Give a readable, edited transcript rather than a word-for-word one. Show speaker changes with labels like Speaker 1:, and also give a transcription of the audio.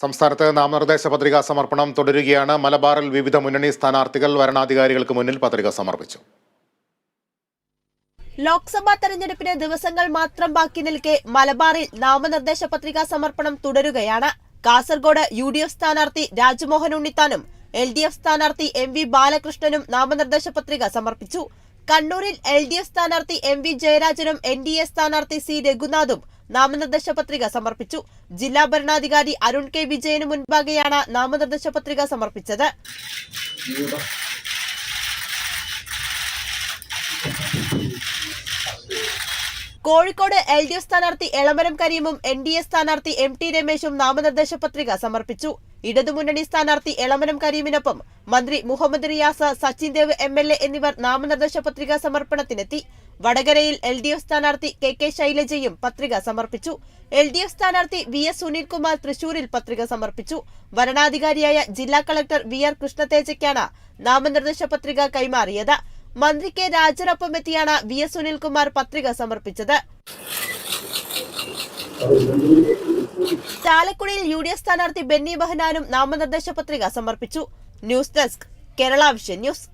Speaker 1: സംസ്ഥാനത്ത് നാമനിർദ്ദേശ പത്രികാ സമർപ്പണം തുടരുകയാണ്. മലബാറിൽ വിവിധ മുന്നണി സ്ഥാനാർത്ഥികൾ വരണാധികാരികൾക്ക് മുന്നിൽ പത്രിക സമർപ്പിച്ചു.
Speaker 2: ലോക്സഭാ തെരഞ്ഞെടുപ്പിന് ദിവസങ്ങൾ മാത്രം ബാക്കി നിൽക്കെ മലബാറിൽ നാമനിർദ്ദേശ പത്രികാ സമർപ്പണം തുടരുകയാണ്. കാസർഗോഡ് UDF സ്ഥാനാർത്ഥി രാജ്മോഹൻ ഉണ്ണിത്താനും LDF സ്ഥാനാർത്ഥി MV ബാലകൃഷ്ണനും നാമനിർദ്ദേശ പത്രിക സമർപ്പിച്ചു. കണ്ണൂരിൽ LDF സ്ഥാനാർത്ഥി MV ജയരാജനും NDA സ്ഥാനാർത്ഥി C രഘുനാഥും നാമനിർദ്ദേശ പത്രിക സമർപ്പിച്ചു. ജില്ലാ ഭരണാധികാരി അരുൺ K വിജയന് മുൻപാകെയാണ് നാമനിർദ്ദേശ പത്രിക സമർപ്പിച്ചത്. കോഴിക്കോട് LDF സ്ഥാനാർത്ഥി എളമരം കരീമും NDA സ്ഥാനാർത്ഥി MT രമേശും നാമനിർദ്ദേശ പത്രിക സമർപ്പിച്ചു. ഇടതുമുന്നണി സ്ഥാനാർത്ഥി എളമരം കരീമിനൊപ്പം മന്ത്രി മുഹമ്മദ് റിയാസ്, സച്ചിൻ ദേവ് MLA എന്നിവർ നാമനിർദ്ദേശ പത്രിക സമർപ്പണത്തിനെത്തി. വടകരയിൽ LDF സ്ഥാനാർത്ഥി KK ശൈലജയും പത്രിക സമർപ്പിച്ചു. LDF സ്ഥാനാർത്ഥി VS സുനിൽകുമാർ തൃശൂരിൽ പത്രിക സമർപ്പിച്ചു. വരണാധികാരിയായ ജില്ലാ കളക്ടർ VR കൃഷ്ണതേജയ്ക്കാണ് നാമനിർദ്ദേശ പത്രിക കൈമാറിയത്. മന്ത്രി K രാജനൊപ്പം എത്തിയാണ് VS സുനിൽകുമാർ പത്രിക സമർപ്പിച്ചത്. ചാലക്കുടിയിൽ UDF സ്ഥാനാർത്ഥി ബെന്നി ബെഹനാനും നാമനിർദ്ദേശ പത്രിക സമർപ്പിച്ചു. News desk, Kerala vision news.